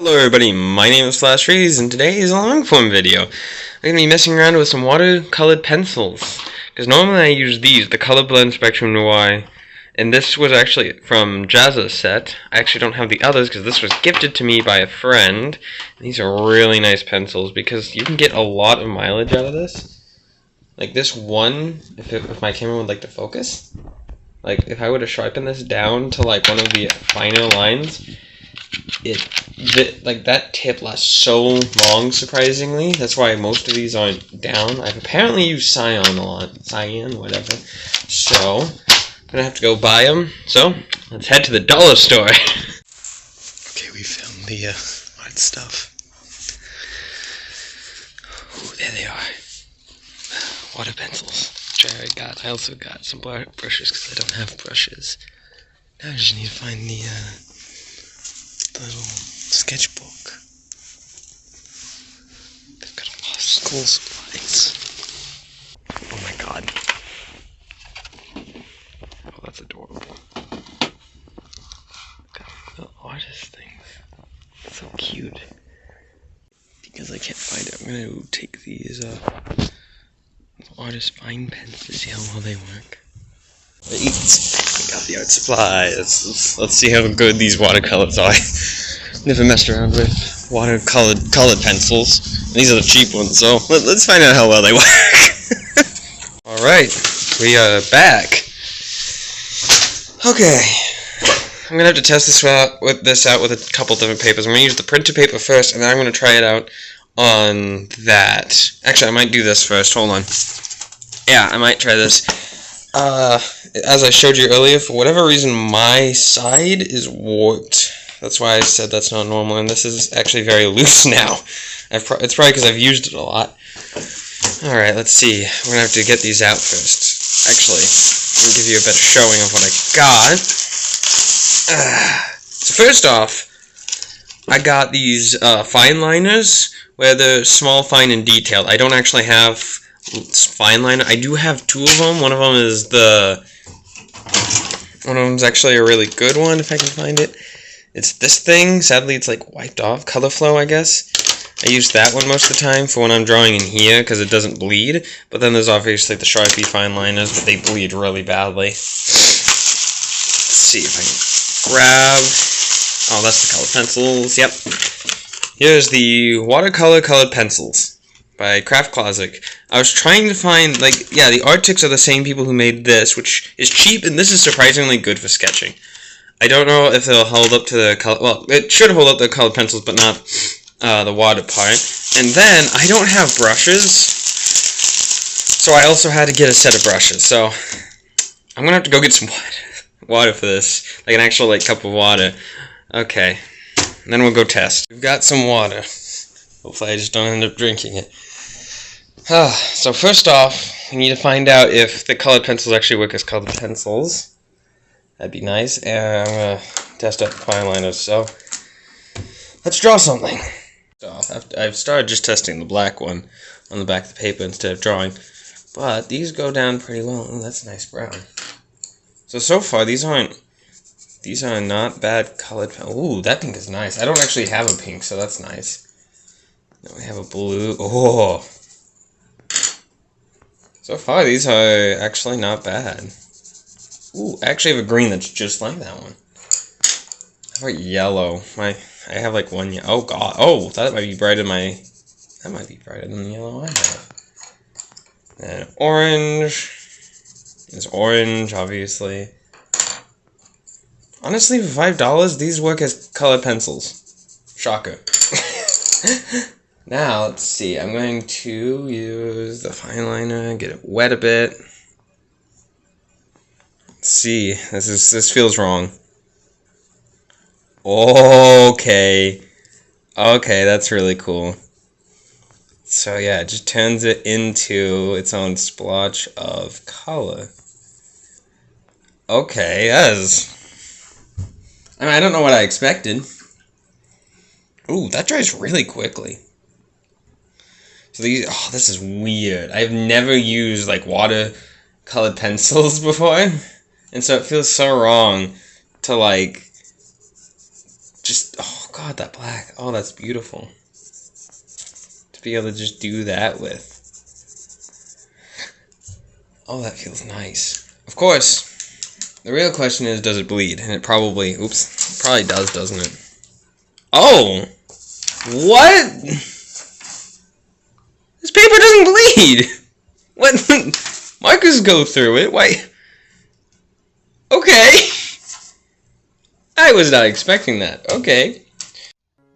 Hello everybody, my name is Flash Freeze, and today is a long form video. I'm going to be messing around with some watercolored pencils. Because normally I use these, the Color Blend Spectrum Noir, and this was actually from Jazza's set. I actually don't have the others because this was gifted to me by a friend. And these are really nice pencils because you can get a lot of mileage out of this. Like this one, if my camera would like to focus, like if I were to sharpen this down to like one of the finer lines, like that tip lasts so long, surprisingly. That's why most of these aren't down. I've apparently used cyan a lot. Cyan, whatever. So, I'm gonna have to go buy them. So, let's head to the dollar store. Okay, we found the art stuff. Ooh, there they are. Water pencils, which I already got. I also got some brushes because I don't have brushes. Now I just need to find the little sketchbook. They've got a lot of school supplies. Oh my god. Oh, that's adorable. Got the artist things. It's so cute. Because I can't find it, I'm gonna take these artist fine pens to see how well they work. I got the art supplies. Let's see how good these watercolors are. Never messed around with colored pencils. These are the cheap ones, so let's find out how well they work. Alright, we are back. Okay. I'm gonna have to test this out with a couple different papers. I'm gonna use the printer paper first, and then I'm gonna try it out on that. Actually, I might do this first. Hold on. Yeah, I might try this. As I showed you earlier, for whatever reason, my side is warped. That's why I said that's not normal, and this is actually very loose now. It's probably because I've used it a lot. Alright, let's see. We're going to have to get these out first. Actually, I'm going to give you a better showing of what I got. So first off, I got these fine liners, where they're small, fine, and detailed. I don't actually have fine liner. I do have two of them. One of them is actually a really good one, if I can find it. It's this thing. Sadly, it's like wiped off. Color Flow, I guess. I use that one most of the time for when I'm drawing in here because it doesn't bleed. But then there's obviously the Sharpie fine liners, but they bleed really badly. Let's see if I can grab. Oh, that's the color pencils. Yep. Here's the watercolor colored pencils by Craft Closet. I was trying to find, like, yeah, the Artskills are the same people who made this, which is cheap, and this is surprisingly good for sketching. I don't know if it'll hold up to the color, well, it should hold up to the colored pencils, but not the water part. And then, I don't have brushes, so I also had to get a set of brushes, so I'm gonna have to go get some water for this, like an actual, like, cup of water. Okay, and then we'll go test. We've got some water. Hopefully I just don't end up drinking it. So first off, we need to find out if the colored pencils actually work as colored pencils. That'd be nice. And I'm going to test out the fine liners. So let's draw something. So I've started just testing the black one on the back of the paper instead of drawing. But these go down pretty well. Oh, that's a nice brown. So far these are not bad colored. Ooh, that pink is nice. I don't actually have a pink, so that's nice. Now we have a blue. Oh! So far, these are actually not bad. Ooh, I actually have a green that's just like that one. How about yellow? I have like one. Oh god! Oh, that might be brighter than that might be brighter than the yellow I have. And orange. There's orange, obviously. Honestly, for $5, these work as colored pencils. Shocker. Now, let's see. I'm going to use the fine liner, get it wet a bit. Let's see. This feels wrong. Okay. Okay, that's really cool. So yeah, it just turns it into its own splotch of color. Okay, that is... I mean, I don't know what I expected. Ooh, that dries really quickly. So these, oh, this is weird. I've never used, like, watercolored pencils before. And so it feels so wrong to, like, just, oh God, that black. Oh, that's beautiful. To be able to just do that with. Oh, that feels nice. Of course, the real question is, does it bleed? And it probably, oops, it probably does, doesn't it? Oh! What? This paper doesn't bleed! What? Markers go through it, why? Okay! I was not expecting that, okay.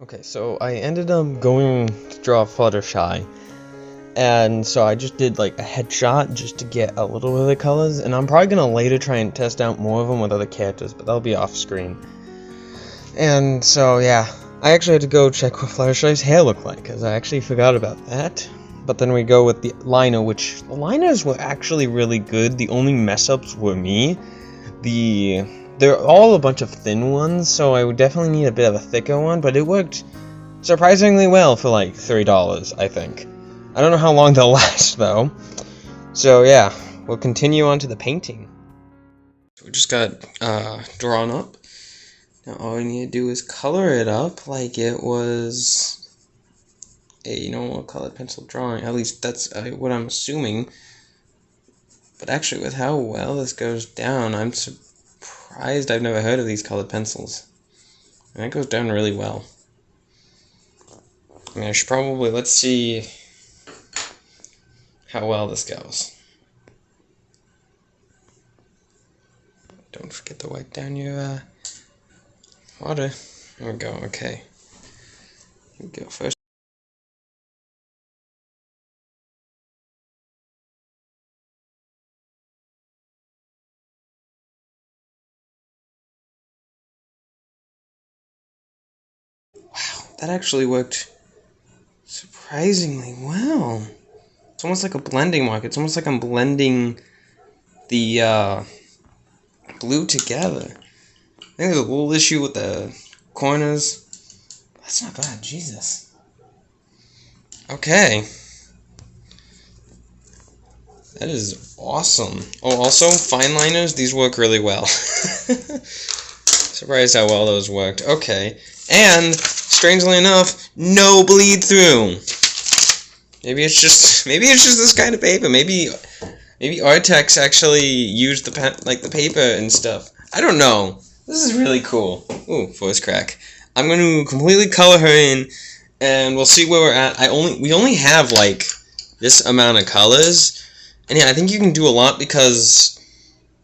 Okay, so I ended up going to draw Fluttershy. And so I just did like a headshot just to get a little bit of the colors, and I'm probably gonna later try and test out more of them with other characters, but that'll be off screen. And so yeah, I actually had to go check what Fluttershy's hair looked like, because I actually forgot about that. But then we go with the liner, which the liners were actually really good. The only mess ups were me. They're all a bunch of thin ones, so I would definitely need a bit of a thicker one, but it worked surprisingly well for like $3, I think. I don't know how long they'll last, though. So, yeah, we'll continue on to the painting. We just got drawn up. Now, all we need to do is color it up like it was a normal colored pencil drawing. At least that's what I'm assuming. But actually, with how well this goes down, I'm surprised I've never heard of these colored pencils. And it goes down really well. I mean, I should probably, let's see how well this goes. Don't forget to wipe down your water. There we go, okay. Here we go first. Wow, that actually worked surprisingly well. It's almost like a blending mark. It's almost like I'm blending the blue together. I think there's a little issue with the corners. That's not bad, Jesus. Okay. That is awesome. Oh, also, fine liners, these work really well. Surprised how well those worked. Okay. And, strangely enough, no bleed through. Maybe it's just this kind of paper. Maybe Artskills actually used the paper and stuff. I don't know. This is really cool. Ooh, voice crack. I'm going to completely color her in, and we'll see where we're at. We only have like this amount of colors, and yeah, I think you can do a lot because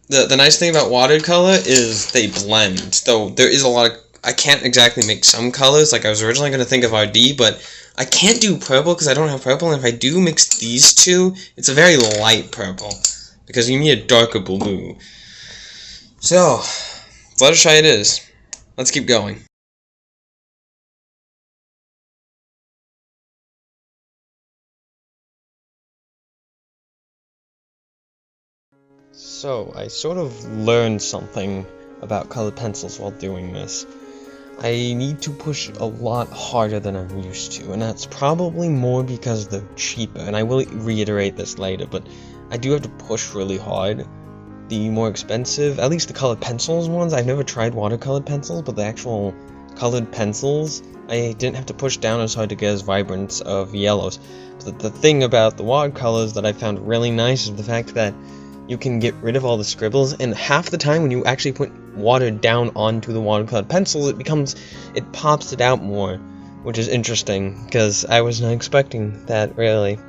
the nice thing about watercolor is they blend. Though there is a lot of, I can't exactly make some colors. Like I was originally going to think of RD, but I can't do purple because I don't have purple, and if I do mix these two, it's a very light purple, because you need a darker blue. So, Fluttershy it is. Let's keep going. So, I sort of learned something about colored pencils while doing this. I need to push a lot harder than I'm used to, and that's probably more because they're cheaper, and I will reiterate this later, but I do have to push really hard. The more expensive, at least the colored pencils ones, I've never tried watercolored pencils, but the actual colored pencils, I didn't have to push down as hard to get as vibrant of yellows. But the thing about the watercolors that I found really nice is the fact that you can get rid of all the scribbles, and half the time when you actually put water down onto the watercolored pencils, it pops it out more, which is interesting, because I was not expecting that, really.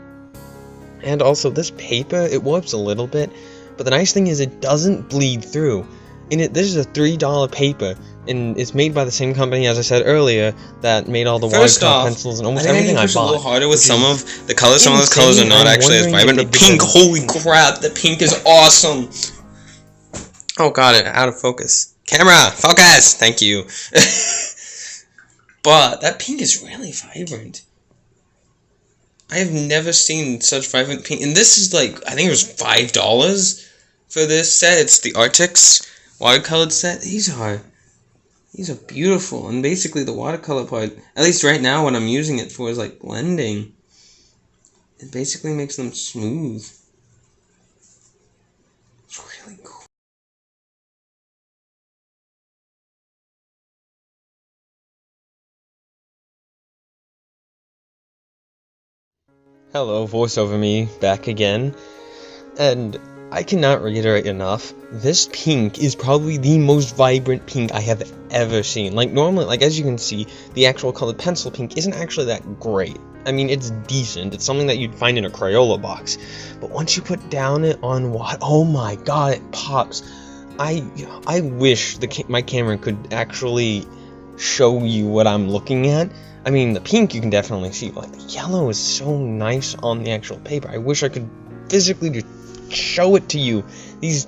And also, this paper, it warps a little bit, but the nice thing is it doesn't bleed through. This is a $3 paper, and it's made by the same company, as I said earlier, that made all the watercolor pencils and almost everything I bought. I push a little harder with some of the colors. Some of those colors are not actually as vibrant. The pink, holy crap, the pink is awesome! Oh god, it out of focus. Camera, focus! Thank you. But that pink is really vibrant. I have never seen such vibrant pink, and this is like, I think it was $5 for this set. It's the Artskills watercolored set. These are beautiful, and basically the watercolor part, at least right now what I'm using it for, is like blending. It basically makes them smooth. It's really cool. Hello, voiceover me, back again. And I cannot reiterate enough, this pink is probably the most vibrant pink I have ever seen. Like, normally, like, as you can see, the actual colored pencil pink isn't actually that great. I mean, it's decent. It's something that you'd find in a Crayola box. But once you put down it on what? Oh my god, it pops. I wish my camera could actually show you what I'm looking at. I mean, the pink you can definitely see, but like, the yellow is so nice on the actual paper. I wish I could physically just show it to you. These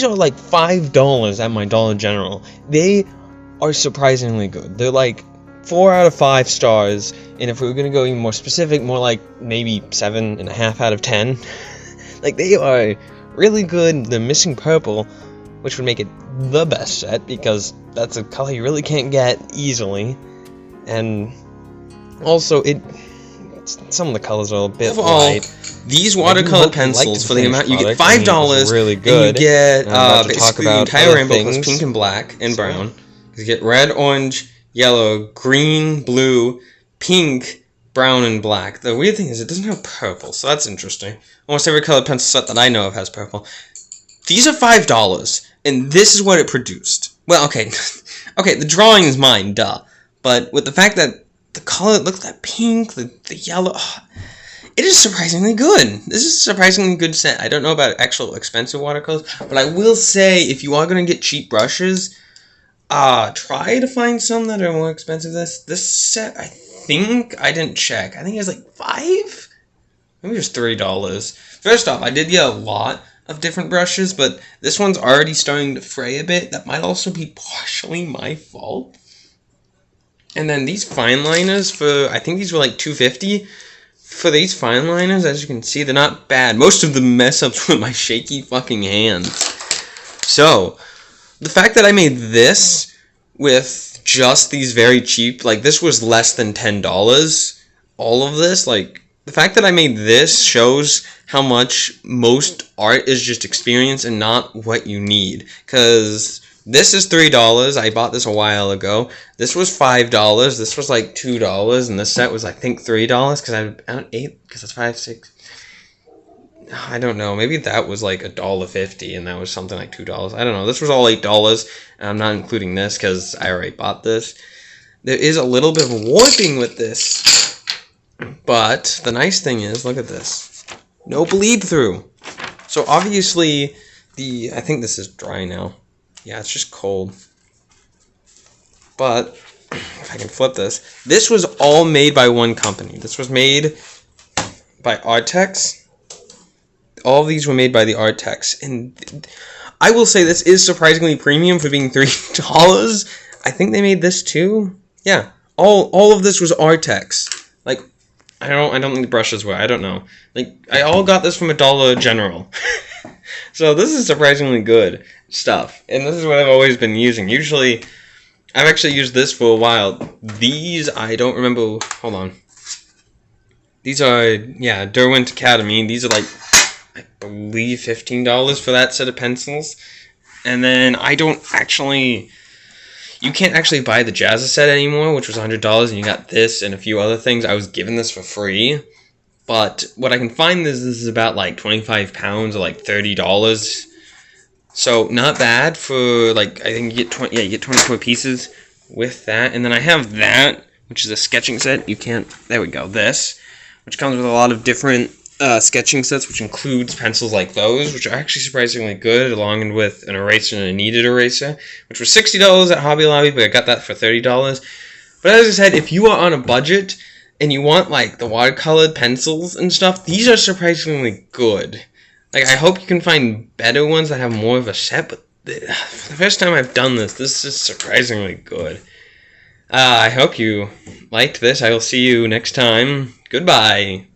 are like $5 at my Dollar General. They are surprisingly good. They're like 4 out of 5 stars, and if we were gonna go even more specific, more like maybe 7.5 out of 10. Like, they are really good. They're missing purple, which would make it the best set, because that's a color you really can't get easily. And also, some of the colors are a bit light. These watercolor pencils, for the amount, you get $5, really good. and you get basically the entire rainbow plus pink and black and brown. You get red, orange, yellow, green, blue, pink, brown, and black. The weird thing is it doesn't have purple, so that's interesting. Almost every colored pencil set that I know of has purple. These are $5, and this is what it produced. Well, okay, okay, the drawing is mine, duh. But with the fact that the color, look at that pink, the yellow, it is surprisingly good. This is a surprisingly good set. I don't know about actual expensive watercolors, but I will say, if you are going to get cheap brushes, try to find some that are more expensive. This set, I think, I didn't check. I think it was like $5? Maybe it was $3. First off, I did get a lot of different brushes, but this one's already starting to fray a bit. That might also be partially my fault. And then these fine liners for, I think these were like $2.50. For these fine liners, as you can see, they're not bad. Most of them mess up with my shaky fucking hands. So, the fact that I made this with just these very cheap, like, this was less than $10. All of this, like, the fact that I made this shows how much most art is just experience and not what you need. Because this is $3. I bought this a while ago. This was $5. This was like $2, and this set was, I think, $3. Because I 8. Because it's 5, 6. I don't know. Maybe that was like $1.50, and that was something like $2. I don't know. This was all $8, and I'm not including this because I already bought this. There is a little bit of warping with this, but the nice thing is, look at this. No bleed through. So obviously, I think this is dry now. Yeah, it's just cold. But if I can flip this was all made by one company. This was made by Artskills. All of these were made by the Artskills, and I will say this is surprisingly premium for being $3. I think they made this too. Yeah, all of this was Artskills. Like, I don't think the brushes were. I don't know. Like, I all got this from a Dollar General. So this is surprisingly good stuff, and this is what I've always been using. Usually, I've actually used this for a while. These, I don't remember. Hold on. These are, yeah, Derwent Academy. These are like, I believe, $15 for that set of pencils. And then I don't actually, you can't actually buy the Jazza set anymore, which was $100, and you got this and a few other things. I was given this for free. But what I can find is this is about like 25 pounds or like $30. So not bad for, like, I think you get 20, yeah, you get 24 pieces with that. And then I have that, which is a sketching set. You can't, there we go, this, which comes with a lot of different sketching sets, which includes pencils like those, which are actually surprisingly good, along with an eraser and a kneaded eraser, which was $60 at Hobby Lobby, but I got that for $30. But as I said, if you are on a budget and you want, like, the watercolored pencils and stuff, these are surprisingly good. Like, I hope you can find better ones that have more of a set, but for the first time I've done this is surprisingly good. I hope you liked this. I will see you next time. Goodbye.